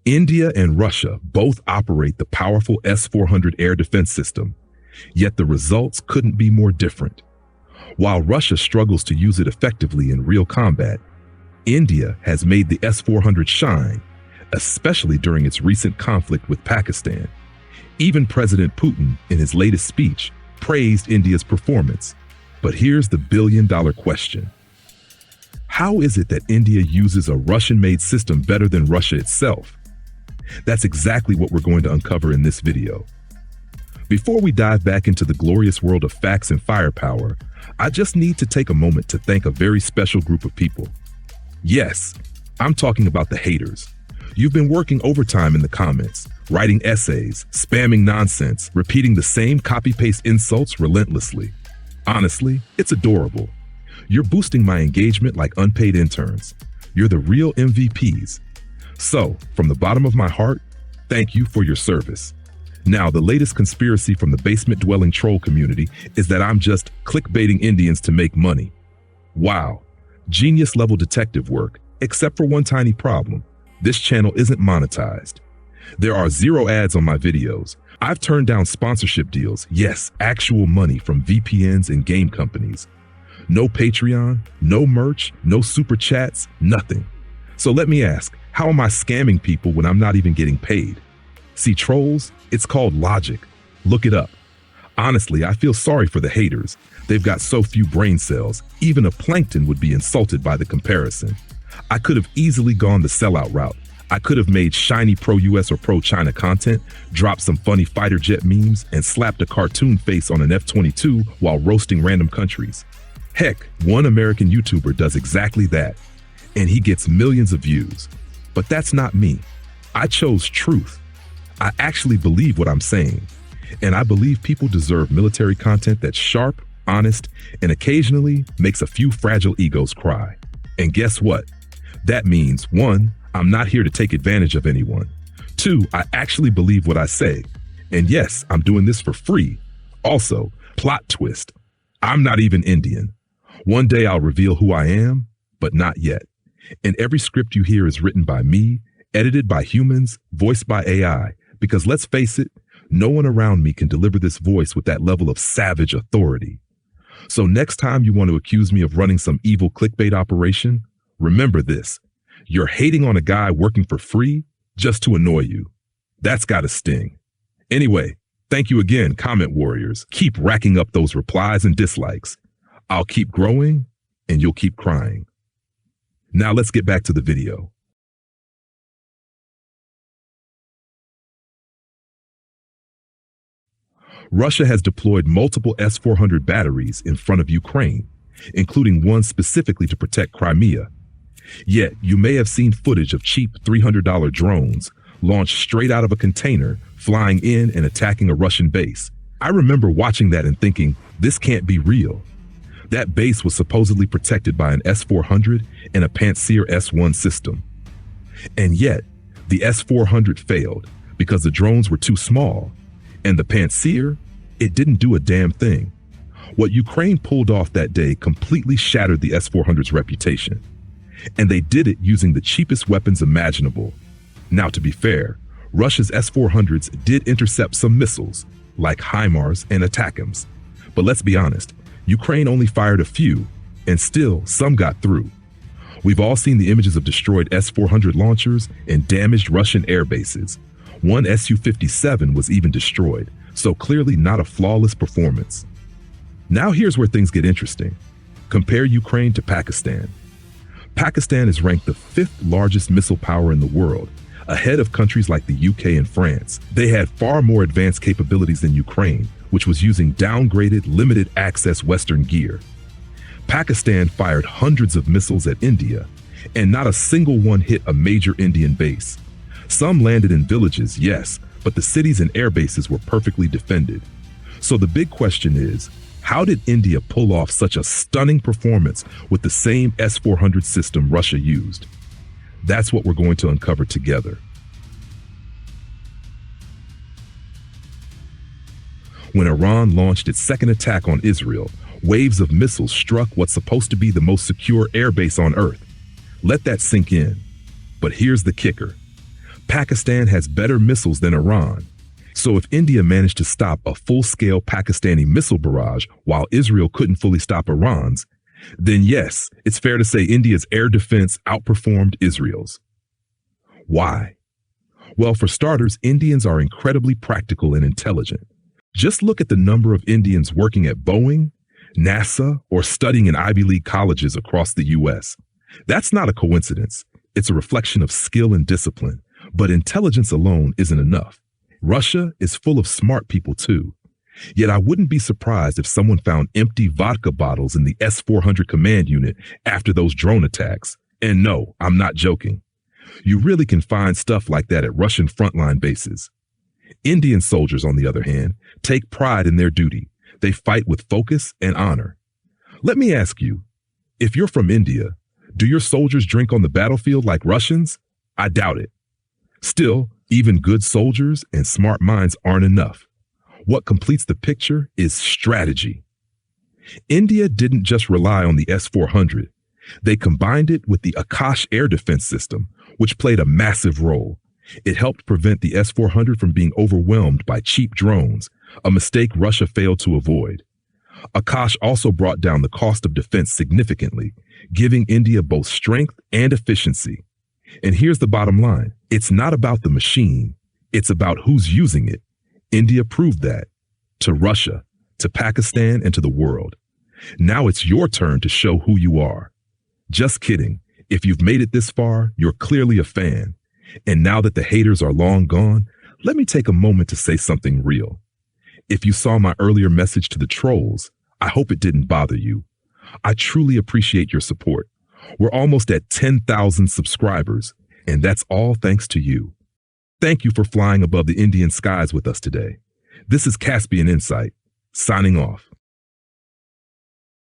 India and Russia both operate the powerful S-400 air defense system, yet the results couldn't be more different. While Russia struggles to use it effectively in real combat, India has made the S-400 shine, especially during its recent conflict with Pakistan. Even President Putin, in his latest speech, praised India's performance. But here's the billion-dollar question. How is it that India uses a Russian-made system better than Russia itself? That's exactly what we're going to uncover in this video. Before we dive back into the glorious world of facts and firepower, I just need to take a moment to thank a very special group of people. Yes, I'm talking about the haters. You've been working overtime in the comments, writing essays, spamming nonsense, repeating the same copy-paste insults relentlessly. Honestly, it's adorable. You're boosting my engagement like unpaid interns. You're the real MVPs. So, from the bottom of my heart, thank you for your service. Now, the latest conspiracy from the basement-dwelling troll community is that I'm just clickbaiting Indians to make money. Wow, genius-level detective work, except for one tiny problem. This channel isn't monetized. There are 0 ads on my videos. I've turned down sponsorship deals, yes, actual money from VPNs and game companies. No Patreon, no merch, no super chats, nothing. So let me ask, how am I scamming people when I'm not even getting paid? See, trolls, it's called logic. Look it up. Honestly, I feel sorry for the haters. They've got so few brain cells, even a plankton would be insulted by the comparison. I could have easily gone the sellout route. I could have made shiny pro-US or pro-China content, dropped some funny fighter jet memes, and slapped a cartoon face on an F-22 while roasting random countries. Heck, one American YouTuber does exactly that, and he gets millions of views. But that's not me. I chose truth. I actually believe what I'm saying, and I believe people deserve military content that's sharp, honest, and occasionally makes a few fragile egos cry. And guess what? That means 1, I'm not here to take advantage of anyone. 2, I actually believe what I say. And yes, I'm doing this for free. Also, plot twist, I'm not even Indian. One day I'll reveal who I am, but not yet. And every script you hear is written by me, edited by humans, voiced by AI, because let's face it, no one around me can deliver this voice with that level of savage authority. So next time you want to accuse me of running some evil clickbait operation, remember this. You're hating on a guy working for free just to annoy you. That's gotta sting. Anyway, thank you again, comment warriors. Keep racking up those replies and dislikes. I'll keep growing and you'll keep crying. Now let's get back to the video. Russia has deployed multiple S-400 batteries in front of Ukraine, including one specifically to protect Crimea. Yet, you may have seen footage of cheap $300 drones launched straight out of a container, flying in and attacking a Russian base. I remember watching that and thinking, this can't be real. That base was supposedly protected by an S-400 and a Pantsir S-1 system. And yet, the S-400 failed because the drones were too small. And the Pantsir, it didn't do a damn thing. What Ukraine pulled off that day completely shattered the S-400's reputation. And they did it using the cheapest weapons imaginable. Now, to be fair, Russia's S-400s did intercept some missiles, like HIMARS and ATACMS. But let's be honest, Ukraine only fired a few, and still some got through. We've all seen the images of destroyed S-400 launchers and damaged Russian air bases. One Su-57 was even destroyed, so clearly not a flawless performance. Now here's where things get interesting. Compare Ukraine to Pakistan. Pakistan is ranked the 5th largest missile power in the world, ahead of countries like the UK and France. They had far more advanced capabilities than Ukraine, which was using downgraded, limited access Western gear. Pakistan fired hundreds of missiles at India, and not a single one hit a major Indian base. Some landed in villages, yes, but the cities and air bases were perfectly defended. So the big question is, how did India pull off such a stunning performance with the same S-400 system Russia used? That's what we're going to uncover together. When Iran launched its second attack on Israel, waves of missiles struck what's supposed to be the most secure airbase on Earth. Let that sink in. But here's the kicker. Pakistan has better missiles than Iran. So if India managed to stop a full-scale Pakistani missile barrage while Israel couldn't fully stop Iran's, then yes, it's fair to say India's air defense outperformed Israel's. Why? Well, for starters, Indians are incredibly practical and intelligent. Just look at the number of Indians working at Boeing, NASA, or studying in Ivy League colleges across the U.S. That's not a coincidence. It's a reflection of skill and discipline. But intelligence alone isn't enough. Russia is full of smart people too. Yet I wouldn't be surprised if someone found empty vodka bottles in the S-400 command unit after those drone attacks. And no, I'm not joking. You really can find stuff like that at Russian frontline bases. Indian soldiers, on the other hand, take pride in their duty. They fight with focus and honor. Let me ask you, if you're from India, do your soldiers drink on the battlefield like Russians? I doubt it. Still, even good soldiers and smart minds aren't enough. What completes the picture is strategy. India didn't just rely on the S-400. They combined it with the Akash air defense system, which played a massive role. It helped prevent the S-400 from being overwhelmed by cheap drones, a mistake Russia failed to avoid. Akash also brought down the cost of defense significantly, giving India both strength and efficiency. And here's the bottom line. It's not about the machine. It's about who's using it. India proved that to Russia, to Pakistan, and to the world. Now it's your turn to show who you are. Just kidding. If you've made it this far, you're clearly a fan. And now that the haters are long gone, let me take a moment to say something real. If you saw my earlier message to the trolls, I hope it didn't bother you. I truly appreciate your support. We're almost at 10,000 subscribers, and that's all thanks to you. Thank you for flying above the Indian skies with us today. This is Caspian Insight, signing off.